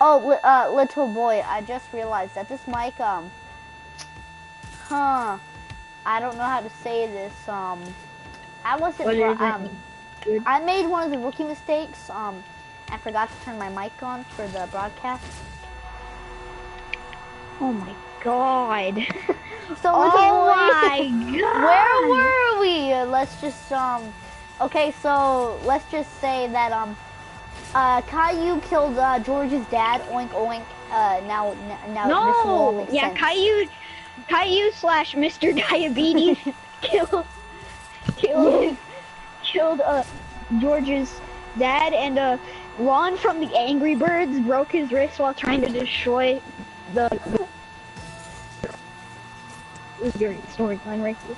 Oh, little boy, I just realized that this mic, I don't know how to say this, I wasn't, I made one of the rookie mistakes, and forgot to turn my mic on for the broadcast. Oh my god. So oh my god. Where were we? Let's just, okay, so let's just say that, Caillou killed, George's dad, oink oink, now no, this will all make sense. Caillou slash Mr. Diabetes killed George's dad, and Ron from the Angry Birds broke his wrist while trying to destroy the it was very storyline right here.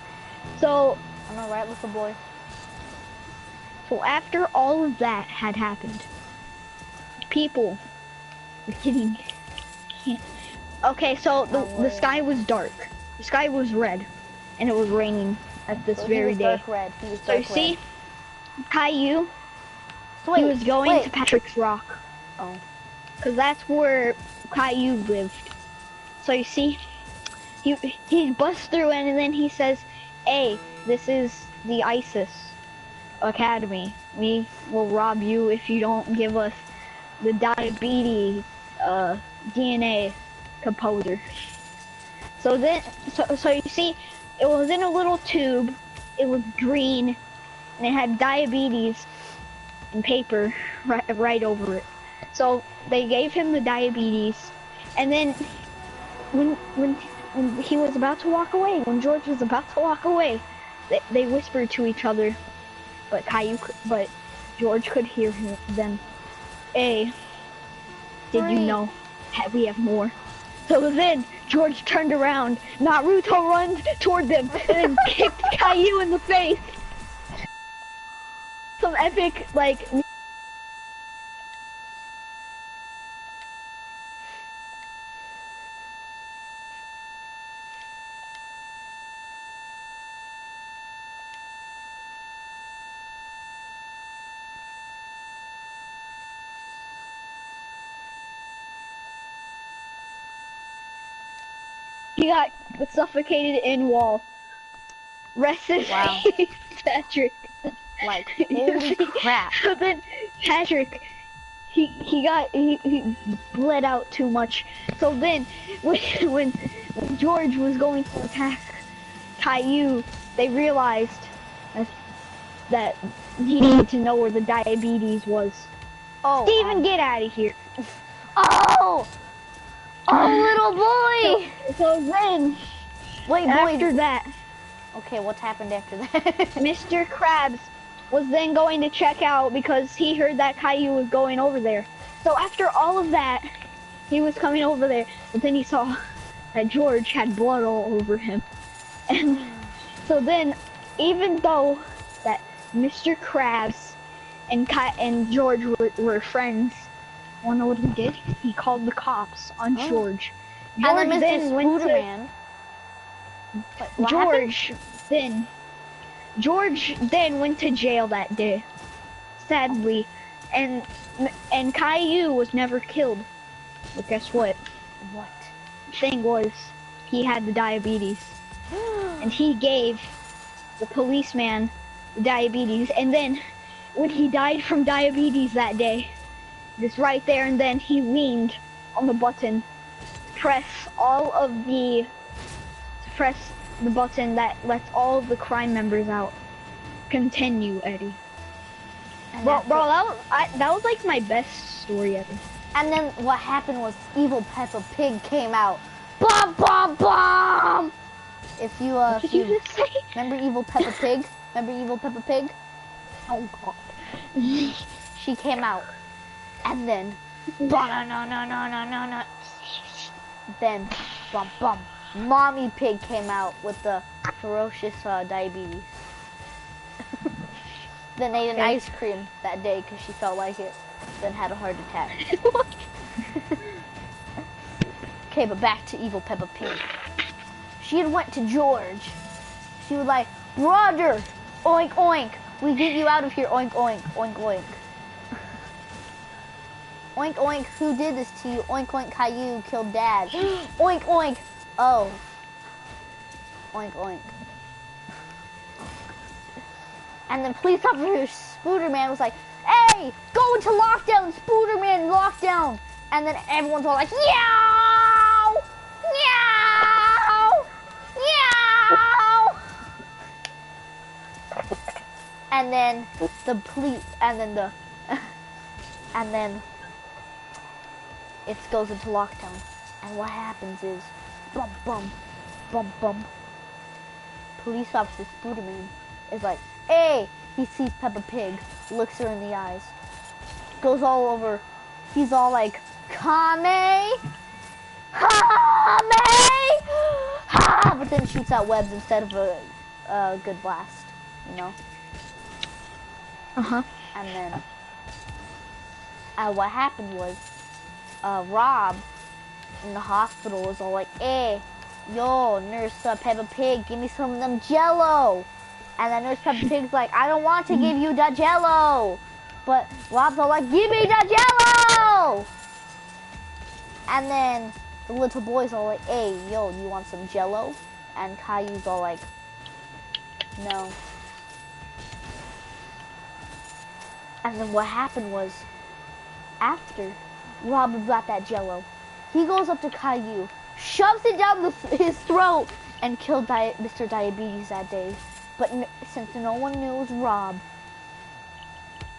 So I'm alright, little boy. So after all of that had happened, people were getting okay, so the sky was dark. The sky was red, and it was raining at this very day. Dark red. He was So dark you see, Caillou, so wait, he was going to Patrick's Rock. Oh. Because that's where Caillou lived. So you see, he busts through and then he says, "Hey, this is the ISIS Academy. We will rob you if you don't give us the diabetes DNA composer." So then, so you see, it was in a little tube. It was green, and it had diabetes and paper right over it. So they gave him the diabetes, and then when he was about to walk away, when George was about to walk away, they whispered to each other, but George could hear them. "Hey, did you know that we have more?" So then George turned around, Naruto runs toward them, and kicked Caillou in the face. Some epic, like... He got suffocated in wall. Rest in peace, Patrick. Like, holy crap. So then Patrick, he bled out too much. So then when George was going to attack Caillou, they realized that he needed to know where the diabetes was. Oh, Steven, get out of here. Oh! Oh, little boy! So then, wait, after that... Okay, what's happened after that? Mr. Krabs was then going to check out because he heard that Caillou was going over there. So after all of that, he was coming over there, but then he saw that George had blood all over him. And so then, even though that Mr. Krabs and George were friends, wanna know what he did? He called the cops on George. And then Mr. Spooderman. George then went to jail that day, sadly, and Caillou was never killed. But guess what? What? The thing was, he had the diabetes, and he gave the policeman the diabetes. And then, when he died from diabetes that day, just right there and then, he leaned on the button, press the button that lets all of the crime members out. Continue, Eddie. Bro, that was like my best story ever. And then what happened was Evil Peppa Pig came out. Bomb, bomb, bomb! If you, what did you just say? Remember Evil Peppa Pig? Remember Evil Peppa Pig? Oh god. She came out. And then, no. Then, bum bum. Mommy Pig came out with the ferocious diabetes. Then ate an ice cream that day because she felt like it. Then had a heart attack. Okay, but back to Evil Peppa Pig. She had went to George. She was like, "Roger, oink oink. We get you out of here, oink oink, oink oink." Oink oink, who did this to you? Oink oink, Caillou killed Dad. Oink oink. Oh. Oink oink. And then police officer Spooderman was like, hey, go into lockdown, Spooderman, lockdown. And then everyone's all like, meow, meow, meow. And then the police, and then it goes into lockdown. And what happens is, bum bum, bum bum. Police officer Spooderman is like, hey, he sees Peppa Pig, looks her in the eyes, goes all over, he's all like, Kame, Kame, ha, but then shoots out webs instead of a good blast, you know? Uh-huh. And then, what happened was, Rob in the hospital was all like, hey, yo, Nurse Peppa Pig, give me some of them Jello. And then Nurse Peppa Pig's like, I don't want to give you the Jello. But Rob's all like, give me the Jello. And then the little boy's all like, hey, yo, do you want some Jello? And Caillou's all like, no. And then what happened was, after Rob got that Jello, he goes up to Caillou, shoves it down his throat, and killed Mr. Diabetes that day. But since no one knew it was Rob,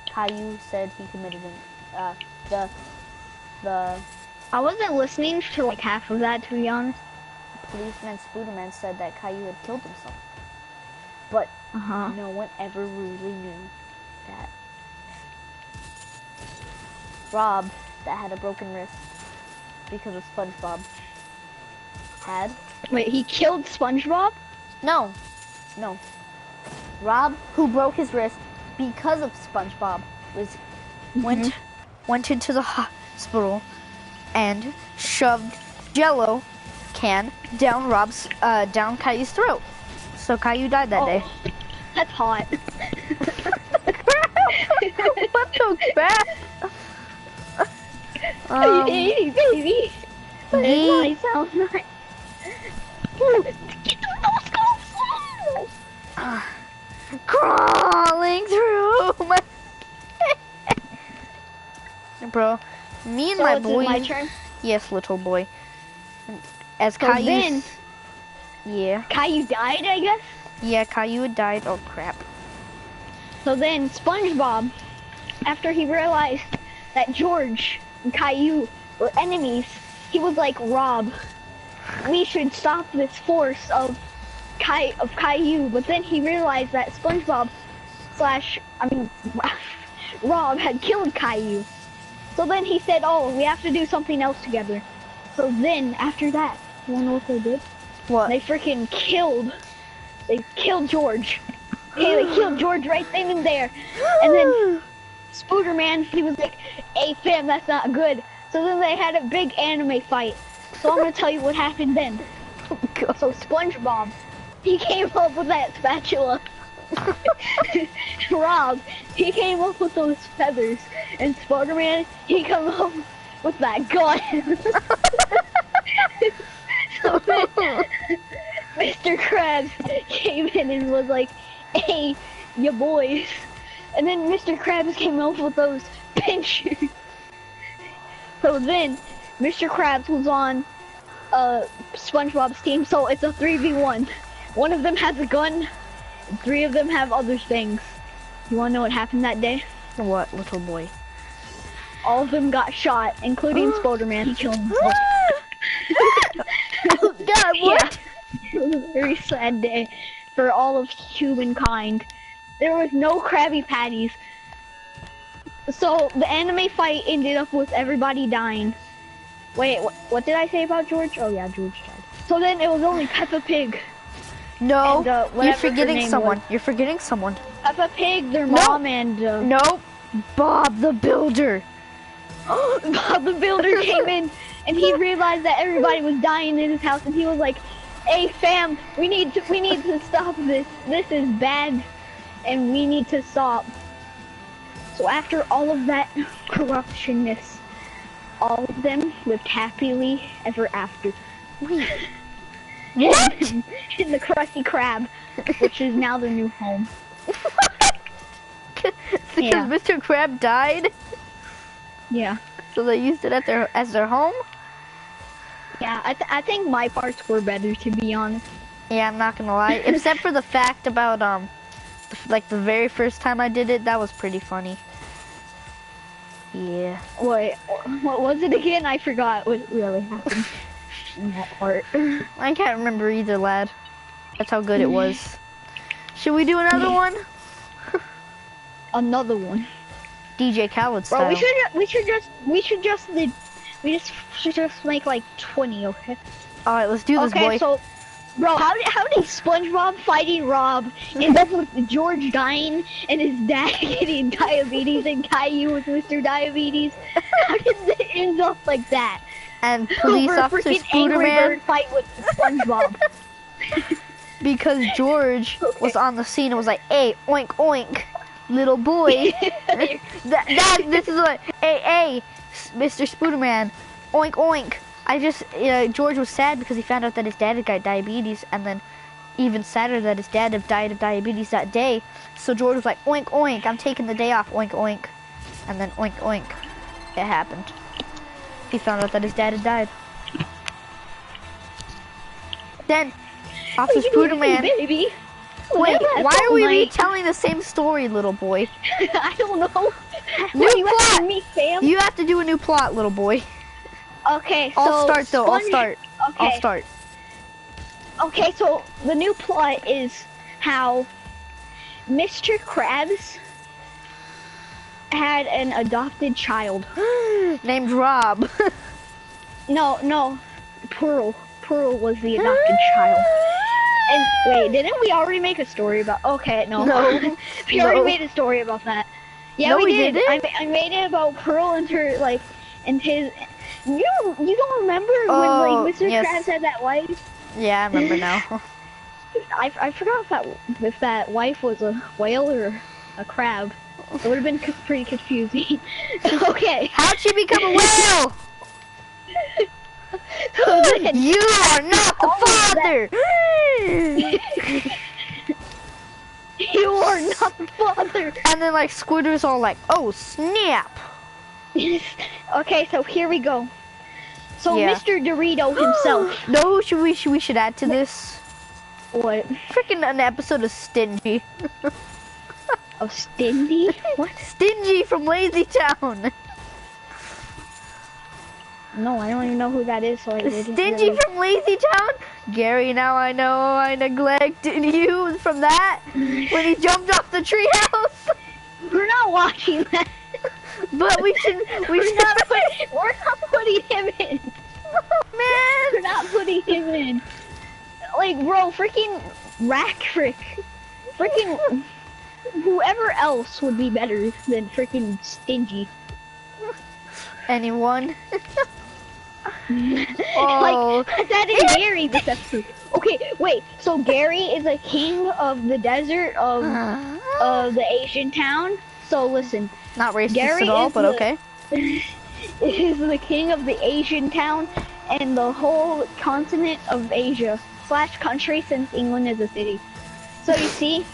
Caillou said he committed I wasn't listening to like half of that, to be honest. Policeman Spooderman said that Caillou had killed himself. But no one ever really knew that Rob, that had a broken wrist because of SpongeBob, had... Wait, he killed SpongeBob? No. Rob, who broke his wrist because of SpongeBob, went into the hospital and shoved Jello can down down Caillou's throat. So Caillou died that day. That's hot. What the crap? Baby. Nice, sounds nice. Get those crawling through my bro, me and my boy. My turn? Yes, little boy. As So Caillou. then, yeah. Caillou died, I guess? Yeah, Caillou died. Oh crap. So then SpongeBob, after he realized that George and Caillou were enemies, he was like, Rob, we should stop this force of Caillou. But then he realized that SpongeBob Rob had killed Caillou. So then he said, oh, we have to do something else together. So then, after that, you wanna know what they did? What? They freaking killed George. Okay, they killed George right then and there. And then Spooderman, he was like, hey fam, that's not good. So then they had a big anime fight. So I'm gonna tell you what happened then. So SpongeBob, he came up with that spatula. Rob, he came up with those feathers. And Spider-Man, he came up with that gun. So then, Mr. Krabs came in and was like, hey, ya boys. And then Mr. Krabs came up with those pinchers. So then, Mr. Krabs was on SpongeBob's team, so it's a 3v1. One of them has a gun, and 3 of them have other things. You wanna know what happened that day? What, little boy? All of them got shot, including Spider-Man. He killed himself. Oh, God, what? Yeah. It was a very sad day for all of humankind. There was no Krabby Patties. So the anime fight ended up with everybody dying. Wait, what did I say about George? Oh yeah, George died. So then it was only Peppa Pig. No, And, you're forgetting someone. You're forgetting someone. Peppa Pig, their mom, and... Nope. Bob the Builder. Bob the Builder came in, and he realized that everybody was dying in his house, and he was like, hey fam, we need to stop this. This is bad, and we need to stop. So after all of that corruptionness, all of them lived happily ever after. Wait. What? In the Krusty Krab, which is now their new home. Because Yeah. Mr. Crab died, Yeah. so they used it as their home? Yeah, I think my parts were better, to be honest. Yeah, I'm not gonna lie. Except for the fact about, like the very first time I did it, that was pretty funny. Yeah. Wait, what was it again? I forgot what really happened in that part. I can't remember either, lad. That's how good it was. Should we do another one? Another one. DJ Khaled style. Bro, we should just make like 20, okay? Alright, let's do this, Okay, boy. so, bro, how did SpongeBob fighting Rob end up with George dying and his dad getting diabetes and Caillou with Mr. Diabetes? How did it end up like that? And police Over a officer freaking Angry Spooderman, Bird fight with SpongeBob. because George was on the scene and was like, "Hey, oink oink, little boy." This is what, hey, Mr. Spooderman, oink oink. George was sad because he found out that his dad had got diabetes, and then even sadder that his dad had died of diabetes that day. So George was like, oink oink, I'm taking the day off, oink oink. And then oink oink, it happened. He found out that his dad had died. Then, Officer Spooderman. Baby. Wait, That's why are all we night. retelling the same story, little boy? I don't know. New What, you plot. asking me, Sam? You have to do a new plot, little boy. Okay, so I'll start though, I'll start. Okay. I'll start. Okay, so the new plot is how Mr. Krabs had an adopted child. Named Rob. No, Pearl. Pearl was the adopted child. And wait, didn't we already make a story about? Okay, no. No. We already No. made a story about that. Yeah, No, we we did. didn't. I made it about Pearl and her and his. You don't remember Oh, when Mr. yes. Krabs had that wife? Yeah, I remember now. I forgot if that wife was a whale or a crab. It would have been pretty confusing. Okay. How'd she become a whale? So then, You are not the all of father! you are not the father. And then like Squidward's all like, oh snap! Okay, so here we go. So Yeah. Mr. Dorito himself. No, we should add to this? What? Freaking an episode of Stingy. Oh, Stingy? What? Stingy from Lazy Town. No, I don't even know who that is. So I didn't Stingy really- from Lazy Town? Gary, now I know I neglected you from that when he jumped off the treehouse. We're not watching that. But we should We're not putting him in. man. We're not putting him in. Like, bro, freaking Rackfrick. Freaking whoever else would be better than freaking Stingy. Anyone? Oh. Like, that is Gary this episode. Okay, wait, so Gary is a king of the desert of the Asian town. So listen, Not racist Gary at all, is but the- okay. is the king of the Asian town and the whole continent of Asia / country, since England is a city. So you see,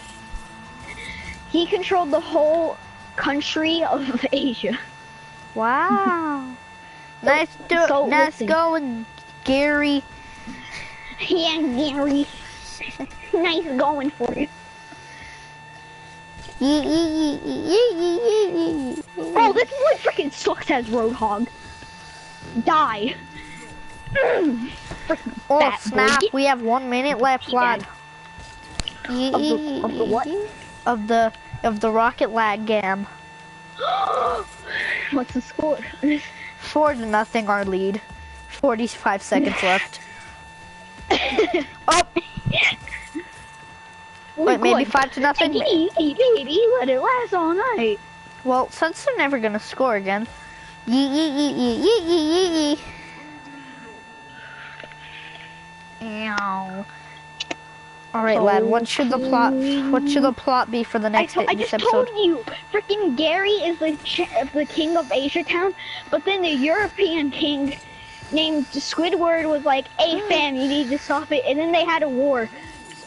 he controlled the whole country of Asia. Wow. Nice listen. going, Gary. Yeah, Gary. Nice going for you. Oh, this boy freaking sucks as Roadhog. Die. Freaking Oh fat snap! boy. We have 1 minute left, lad. Of the what? Of the rocket lag gam. What's the score? 4-0 our lead. 45 seconds left. Oh, wait, maybe 5-0. Baby, let it last all night. Well, since they're never gonna score again. Ow. All right, lad. What should the plot be for the next I this just episode? told you, freaking Gary is the king of Asia Town, but then the European king named Squidward was like, "Hey fam, you need to stop it," and then they had a war.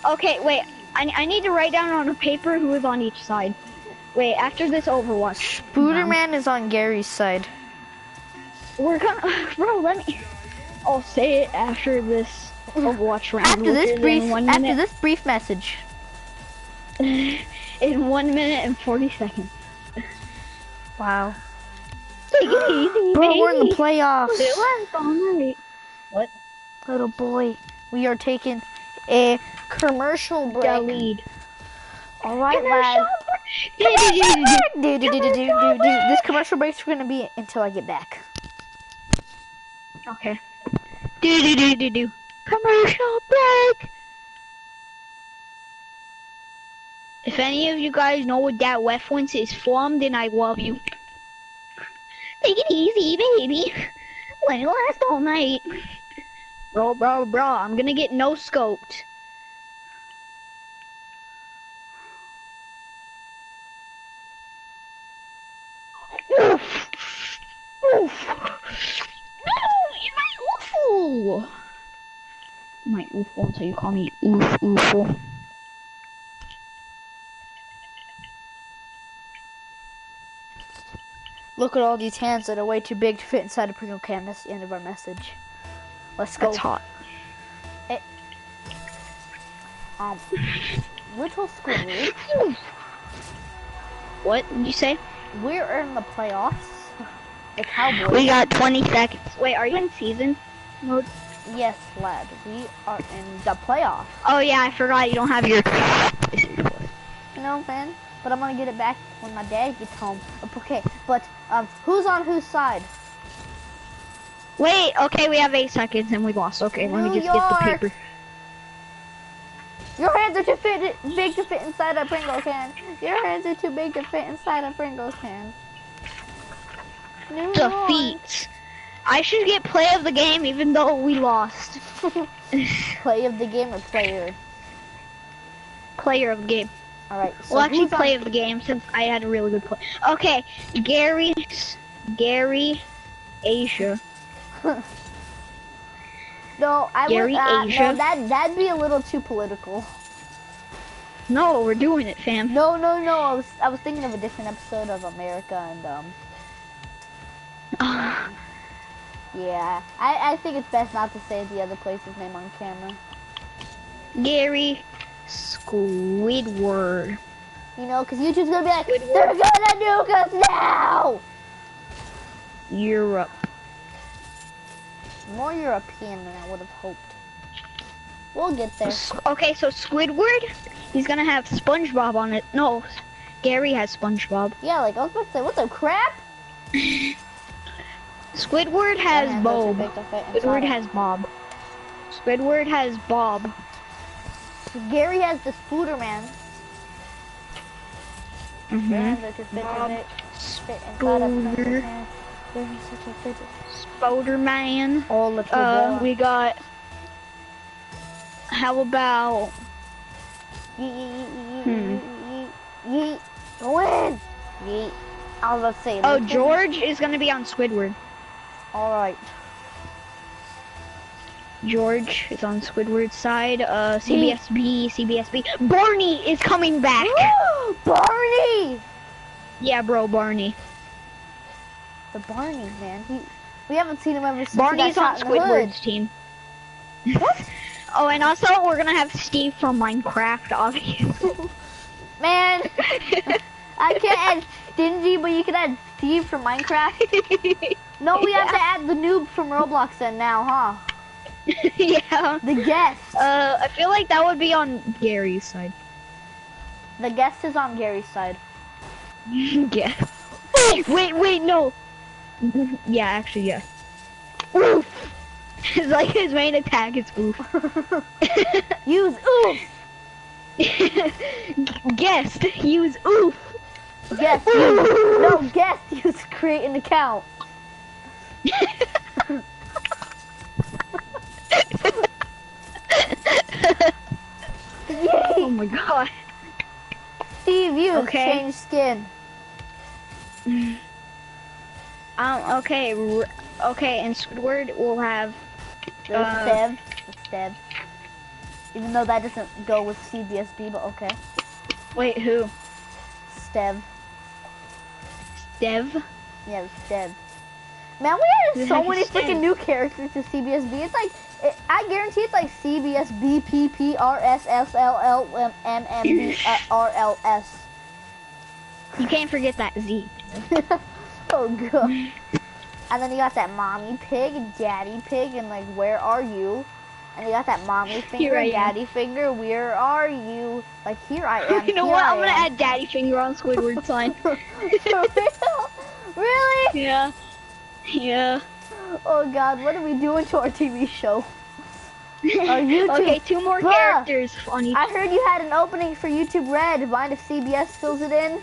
Okay, wait. I need to write down on a paper who is on each side. Wait, after this Overwatch. Spooderman is on Gary's side. We're gonna, bro. I'll say it after this Overwatch round. After this brief minute, message. in 1 minute and 40 seconds. Wow. Take it easy, Bro, baby. we're in the playoffs. It was all right. What? Little boy, we are taking a commercial break. The lead. All right, lad. This commercial break's gonna be until I get back. Okay. Do. Commercial break. If any of you guys know what that reference is from, then I love you. Take it easy, baby. Let it last all night. Bro, I'm gonna get no scoped. Oof. No, my oofle until you call me oofle. Look at all these hands that are way too big to fit inside a Pringle can. That's the end of our message. Let's go. That's hot. Little Squidward. What did you say? We're in the playoffs. The Cowboys. We got 20 seconds. Wait, are you in season mode? Yes, lad. We are in the playoffs. Oh yeah, I forgot you don't have your. You know, man. But I'm gonna get it back when my dad gets home. Okay, but who's on whose side? Wait, okay, we have 8 seconds and we lost. Okay, let me just get the paper. Your hands are too big to fit inside a Pringle can. Your hands are too big to fit inside a Pringle can. Defeat. I should get play of the game even though we lost. Play of the game or player? Player of the game. Alright, so well, actually play of the game since I had a really good play. Okay, Gary, Asia. No, Gary Asia. No, that'd be a little too political. No, we're doing it, fam. No. I was thinking of a different episode of America and yeah, I think it's best not to say the other place's name on camera. Gary Squidward. You know, because YouTube's gonna be like, they're gonna nuke us now! Europe. More European than I would have hoped. We'll get there. Okay, so Squidward, he's gonna have SpongeBob on it. No, Gary has SpongeBob. Yeah, like, I was about to say, what the crap? Squidward has Bob. Squidward has Bob. Squidward has Bob. Gary has the Spooderman. Spoderman. Oh, let's go. We got. How about? Yeet. Go in. Yeet. I was about to say. Oh, George is gonna be on Squidward. All right. George is on Squidward's side. Cbsb. Barney is coming back. Barney. Yeah, bro, Barney. The Barney, man. We haven't seen him ever since Barney's he got on shot in the Squidward's team. What? Oh, and also we're gonna have Steve from Minecraft, obviously. Man, I can't add Stingy, but you can add Steve from Minecraft. No, we have to add the noob from Roblox then now, huh? Yeah. The guest. I feel like that would be on Gary's side. The guest is on Gary's side. Yeah. Wait, no. Yeah, actually, yeah. Oof. It's like his main attack is oof. Use oof. Guest, use oof. Guest, no, guest, use create an account. Oh my god. Steve, you Okay. change skin. Okay, okay, and Squidward will have, Stev. Stev. Even though that doesn't go with Cbsb, but okay. wait, who? Stev. Dev? Yeah, Stev. Man, we added so many freaking new characters to Cbsb. It's like, I guarantee it's like CBSB, PPRSSLLMMBRLS. You can't forget that Z. Oh god. And then you got that mommy pig and daddy pig and like, where are you? And you got that mommy finger, daddy finger, where are you? Like, here I am. You know what? I'm gonna add daddy finger on Squidward's sign. For real? Really? Yeah. Yeah. Oh god, what are we doing to our TV show? YouTube. Okay, 2 more characters on each. I heard you had an opening for YouTube Red. Mind if CBS fills it in?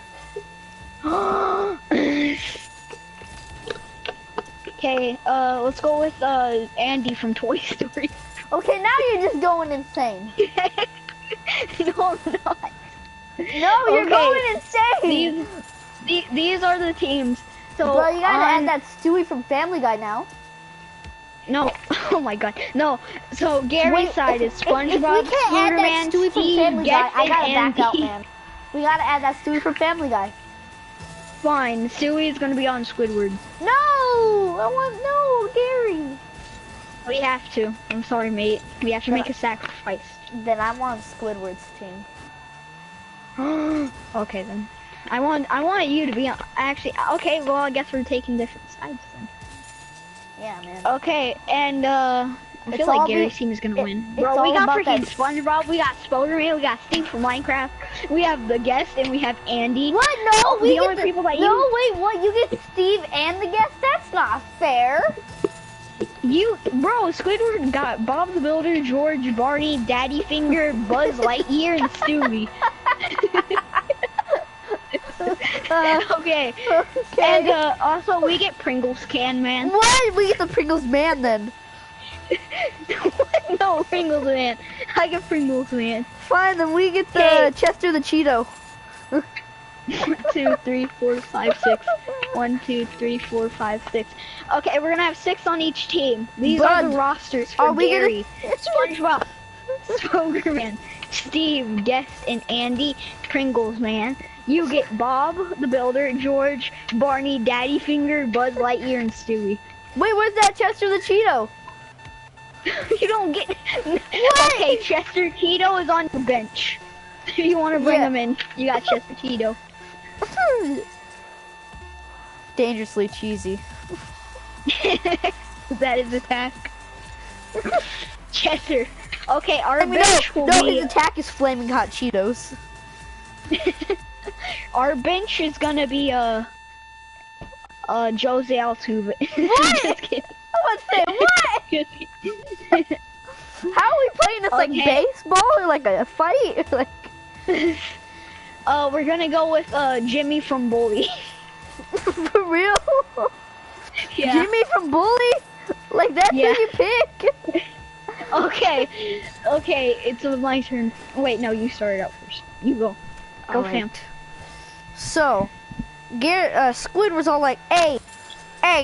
Okay, let's go with Andy from Toy Story. Okay, now you're just going insane. No, I'm not. No, you're going insane. These are the teams. So bro, you gotta add that Stewie from Family Guy now. No, oh my god, no. So Gary's side is SpongeBob, if we can't add that Stewie from Family Guy, I gotta back out, Andy. man. We gotta add that Stewie from Family Guy. Fine, Stewie is gonna be on Squidward. No, no, Gary. We have to. I'm sorry, mate. We have to make a sacrifice. Then I'm on Squidward's team. Okay then. I want you to be on. Actually, okay. Well, I guess we're taking different sides then. Yeah, man. Okay, and I feel like Gary's team is gonna win. Bro, we got freaking SpongeBob, we got Spoderman, we got Steve from Minecraft, we have the guest, and we have Andy. What? No, we the get only people that No, wait, what? You get Steve and the guest? That's not fair. Bro, Squidward got Bob the Builder, George, Barney, Daddy Finger, Buzz Lightyear, and Stewie. Okay. And also we get Pringles Can Man. What? We get the Pringles Man then. No, Pringles Man. I get Pringles Man. Fine, then we get the Chester the Cheeto. 1, 2, 3, 4, 5, 6. 1, 2, 3, 4, 5, 6. Okay, we're gonna have 6 on each team. These are the rosters for Gary, SpongeBob, Spoderman, Steve, Guest, and Andy. Pringles Man. You get Bob the Builder, George, Barney, Daddy Finger, Buzz Lightyear, and Stewie. Wait, where's that Chester the Cheeto? You don't get... What? Okay, Chester Cheeto is on the bench. If you want to bring him in, you got Chester Cheeto. Dangerously cheesy. That is attack. Chester. Okay, our bench will be... his attack is flaming hot Cheetos. Our bench is gonna be Jose Altuve. What? Just kidding. I was saying what? Just kidding. How are we playing this like baseball or like a fight? Like we're gonna go with Jimmy from Bully. for real? Yeah. Jimmy from Bully? Like that's who you pick? Okay, it's my turn. Wait, no, you started out first. You go. Go, fam. So, Squid was all like, hey,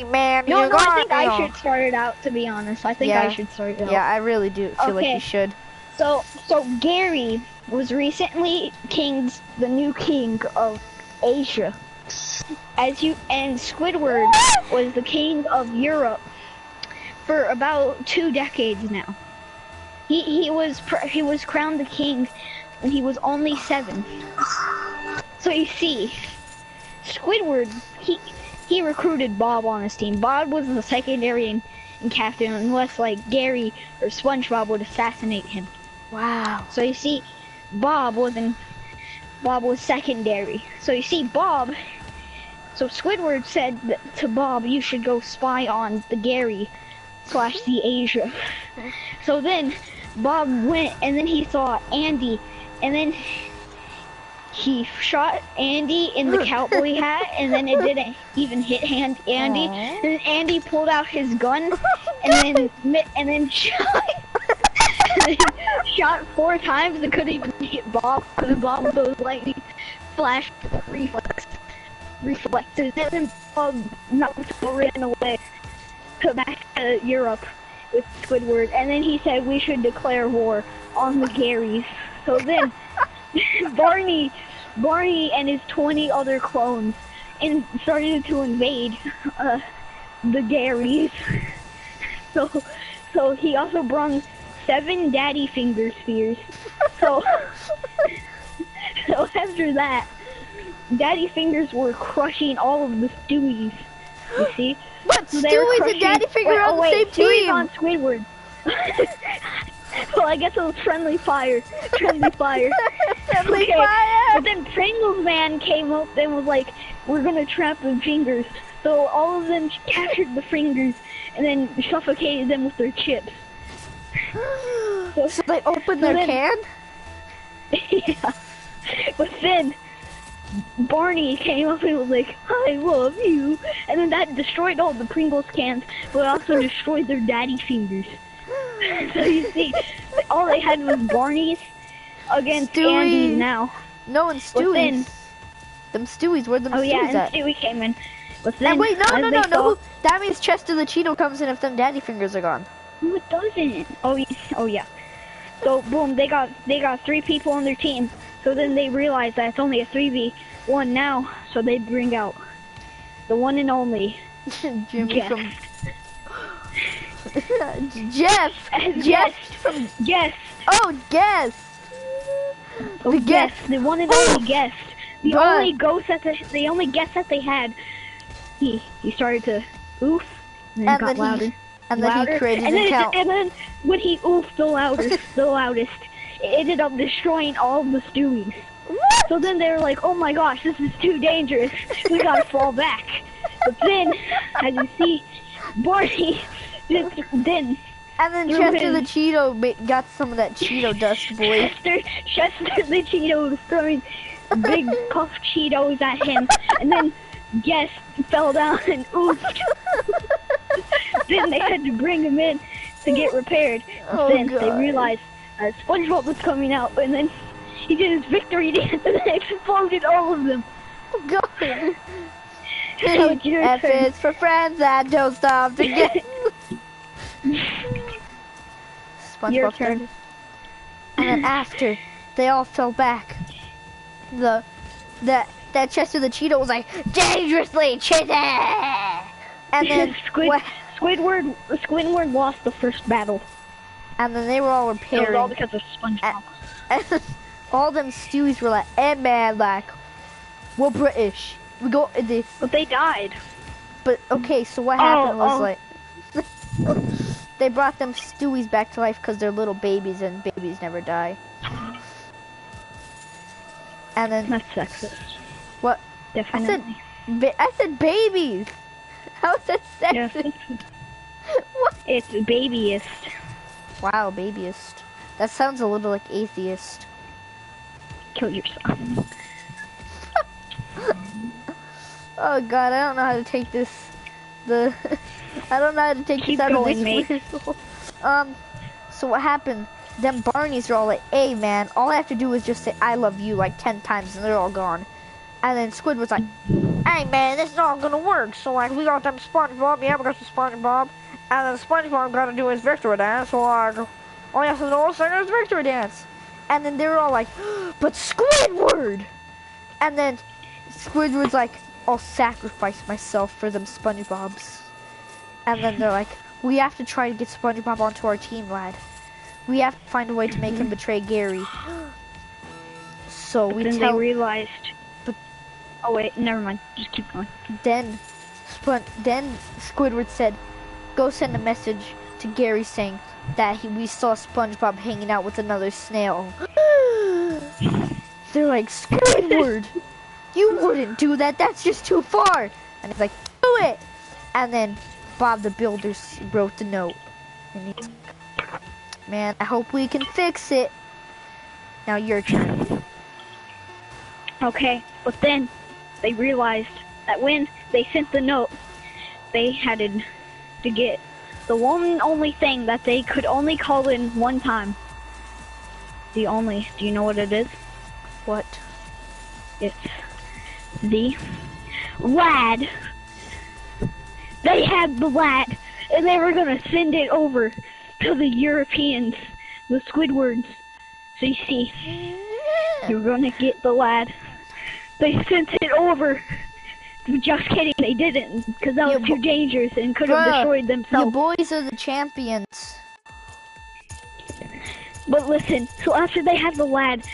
man. No, I think I should start it out, to be honest. I think I should start it out. Yeah, I really do feel like you should. So Gary was recently the new king of Asia. And Squidward was the king of Europe for about 2 decades now. He was crowned the king when he was only 7. So you see, Squidward, he recruited Bob on his team. Bob was the secondary and captain unless like Gary or SpongeBob would assassinate him. Wow. So you see, Bob was secondary. So you see, so Squidward said to Bob, you should go spy on the Gary / the Asia. So then Bob went and then he saw Andy and then he shot Andy in the cowboy hat and then it didn't even hit Andy. And then Andy pulled out his gun and then shot Shot 4 times and couldn't even hit Bob because Bob with those lightning flash reflexes. And then Naruto ran away back to Europe with Squidward. And then he said we should declare war on the Garys. So then Barney and his 20 other clones started to invade the Garys. So he also brought 7 daddy finger spears. So after that, daddy fingers were crushing all of the Stewies. You see? What? So Stewie's and daddy finger on the same Stewie's team. on Squidward. Well, I guess it was friendly fire. Friendly fire. Friendly fire. But then Pringles Man came up and was like, we're gonna trap the fingers. So all of them captured the fingers and then suffocated them with their chips. So they opened their can? Yeah. But then Barney came up and was like, I love you. And then that destroyed all the Pringles cans, but also destroyed their daddy fingers. So you see, all they had was Barney's against Stewie. Andy's now. No, and Stewie's. Them Stewies, where them Oh Stewies yeah, and at? Stewie came in. But then, And wait, as they saw- no. That means Chester the Cheeto comes in if them daddy fingers are gone. No, it doesn't. Oh yeah. So boom, they got 3 people on their team. So then they realized that it's only a 3v1 now. So they bring out the one and only Jimmy Jeff. from... Jeff! Yes, yes. Oh, guest! Oh, The yes, guest. the one and only guest. The Bruh. only ghost the only guest that they had. He started to oof, and then it got louder. And then louder, he created and an then, account. and then when he oofed the loudest, it ended up destroying all of the Stewies. What? So then they were like, oh my gosh, this is too dangerous. We gotta fall back. But then, as you see, Barney, then And then threw Chester the his- Cheeto got some of that Cheeto dust, boy. Chester the Cheeto was throwing big puff Cheetos at him, and then Guest fell down and oofed. Then they had to bring him in to get repaired. Oh, Then God. they realized SpongeBob was coming out, and then he did his victory dance and then exploded all of them. Oh, God. So it's your F turn. is for friends that don't stop to get... Your SpongeBob turn. started. And then after they all fell back, that Chester the Cheeto was like, dangerously cheated! And then Squidward lost the first battle. and then they were all It was repairing. all because of SpongeBob. And all them Stewies were like, hey man, like, we're British. We got this. But they died. But okay, so what happened was oh. like, they brought them Stewies back to life because they're little babies and babies never die. And then That's sexist. what? Definitely. I said babies. How is that Yes. sexist? What? It's babyist. Wow, babyist. That sounds a little like atheist. Kill yourself. Oh god, I don't know how to take this. I don't know how to take Keep this out going, of mate. this. So what happened? Them Barneys are all like, hey man, all I have to do is just say I love you like 10 times and they're all gone. And then Squid was like, hey man, this is all gonna work. So like, we got them SpongeBob, yeah, we got the SpongeBob. And then SpongeBob gotta do his victory dance, so like, all you have to do is sing his victory dance. And then they were all like, but Squidward! And then Squidward's like, I'll sacrifice myself for them SpongeBobs. And then they're like, we have to try to get SpongeBob onto our team, lad. We have to find a way to make him betray Gary. So we Then tell... they realized. But- Oh wait, never mind. Just keep going. Then Squidward said, go send a message to Gary saying that we saw SpongeBob hanging out with another snail. They're like, Squidward, you wouldn't do that. That's just too far. And he's like, do it. And then Bob the Builder wrote the note. And he's like, man, I hope we can fix it. Now your turn. Okay, but then they realized that when they sent the note, they had to get the one and only thing that they could only call in one time. the only. Do you know what it is? What? It's the lad. They had the lad, and they were gonna send it over to the Europeans, the Squidwards. So you see, you're gonna get the lad. They sent it over. Just kidding, they didn't, because that was too dangerous and could have destroyed themselves. You boys are the champions. But listen, so after they had the lad,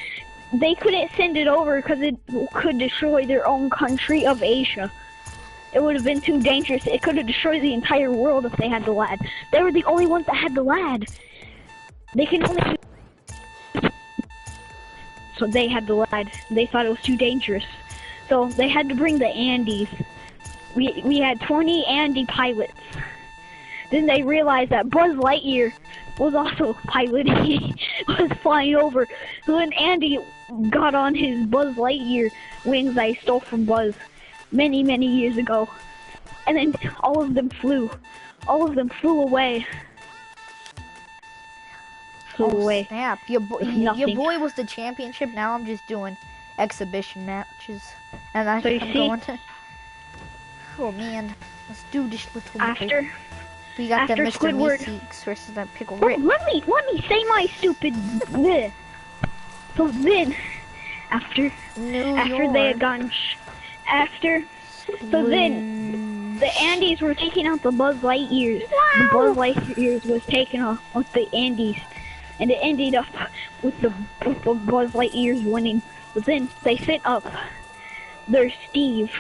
they couldn't send it over because it could destroy their own country of Asia. It would have been too dangerous. It could have destroyed the entire world if they had the lad. They were the only ones that had the lad. They can only... So they had the lad. They thought it was too dangerous. So they had to bring the Andes. We had 20 Andy pilots. Then they realized that Buzz Lightyear was also piloting, was flying over. So then Andy got on his Buzz Lightyear wings that he stole from Buzz many, many years ago. And then all of them flew. All of them flew away. Flew away. Snap. Your boy was the championship. Now I'm just doing exhibition matches. And I'm going to... Oh man, let's do this little after. We got that Mr. Squidward Meeseeks versus that Pickle Rick. Let me say my stupid. So then, after they had gone, so then the Andes were taking out the Buzz Lightyears. Wow. The Buzz Lightyears was taken off with the Andes, and it ended up with the Buzz Lightyears winning. But then they sent up their Steve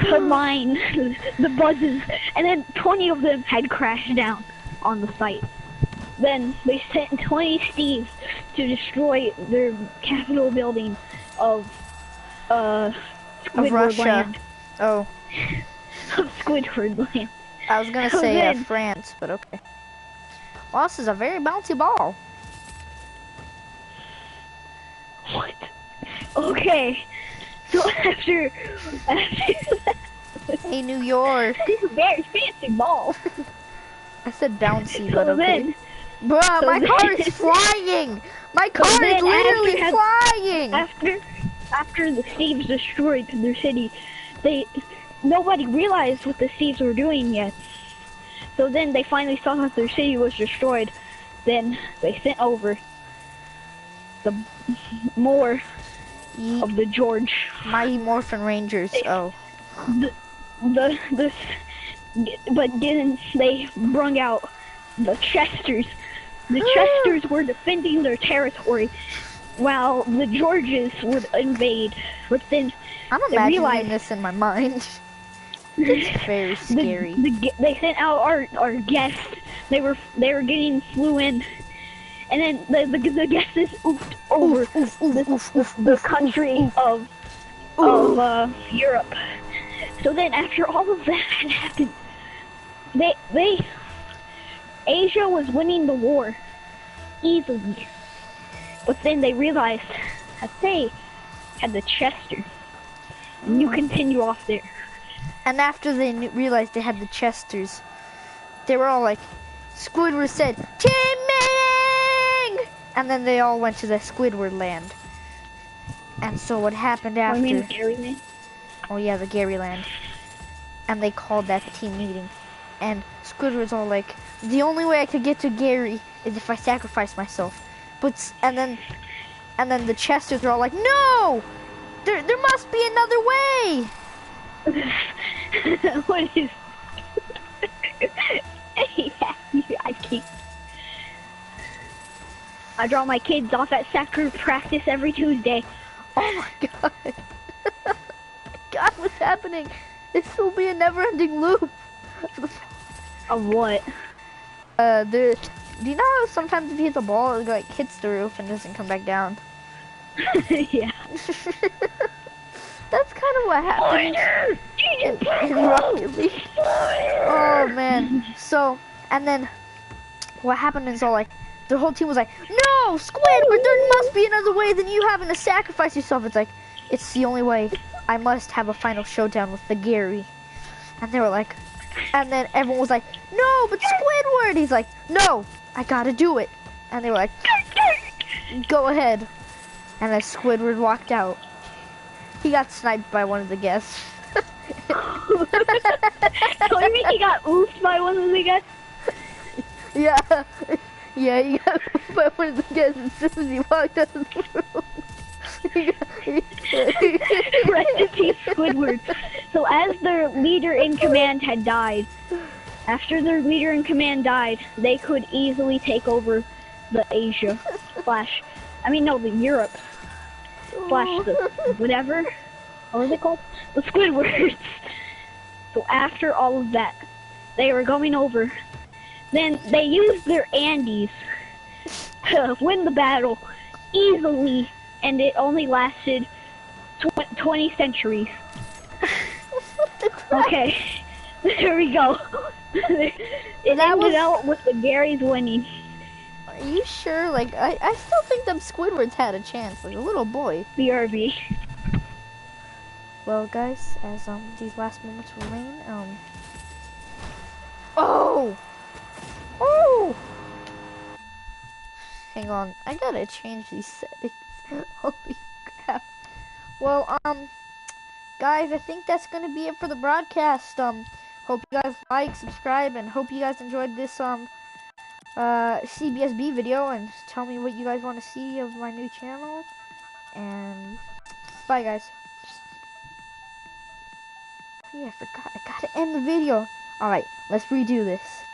to mine the Buzzes, and then 20 of them had crashed down on the site. Then they sent 20 Steves to destroy their capital building of Squidward Russia. Land. Oh. Of Squidward Land. I was gonna say France, but okay. Well, this is a very bouncy ball. What? Okay. So after Hey, New York. This is a very fancy ball. I said bouncy, So but okay. then, Bruh, so my then- car is flying! My car is then literally flying! After the Steves destroyed their city, nobody realized what the Steves were doing yet. So then they finally saw that their city was destroyed. Then they sent over the more of the George. Mighty Morphin Rangers. Oh. But then they brung out the Chesters. The Chesters were defending their territory while the Georges would invade. But then I'm imagining this in my mind. It's very scary. They sent out our guests. They were getting flew in, and then the guests oofed over the country of Europe. So then after all of that had happened, Asia was winning the war easily. But then they realized that they had the Chester. And you continue off there. And after they realized they had the Chesters, they were all like, Squidward said, Teaming! And then they all went to the Squidward land. And so what happened after... I mean Gary Land? Oh yeah, the Gary land. And they called that team meeting. And Squidward's all like, the only way I could get to Gary is if I sacrifice myself. And then the Chesters are all like, no! There must be another way! What is... I drop my kids off at soccer practice every Tuesday. Oh my god. God, what's happening? This will be a never-ending loop. Of what? Do you know how sometimes if you hit the ball, it like hits the roof and doesn't come back down? Yeah. That's kind of what happened in Rocket League. Oh man. So, and then what happened is all like, the whole team was like, no, Squidward, there must be another way than you having to sacrifice yourself. It's like, it's the only way. I must have a final showdown with the Gary. And they were like, and then everyone was like, no, but Squidward. He's like, no, I gotta do it. And they were like, Go ahead. And as Squidward walked out, he got sniped by one of the guests. So you mean he got oofed by one of the guys? Yeah. Yeah, he got oofed by one of the guests as soon as he walked out of the room. Rest in peace, Squidward. So as their leader in command had died, after their leader in command died, they could easily take over the Asia slash, the Europe slash the whatever. What was it called? The Squidwards. So after all of that, they were going over. Then they used their Andes to win the battle easily, and it only lasted 20 centuries. Okay, there we go. It ended out with the Garys winning. Are you sure? Like, I still think them Squidwards had a chance, like a little boy. BRB. Well, guys, as these last moments remain, oh! Hang on, I gotta change these settings. Holy crap. Well, guys, I think that's gonna be it for the broadcast. Hope you guys like, subscribe, and hope you guys enjoyed this, Cbsb video, and tell me what you guys want to see of my new channel, and bye, guys. Yeah, I forgot, I gotta end the video. Alright, let's redo this.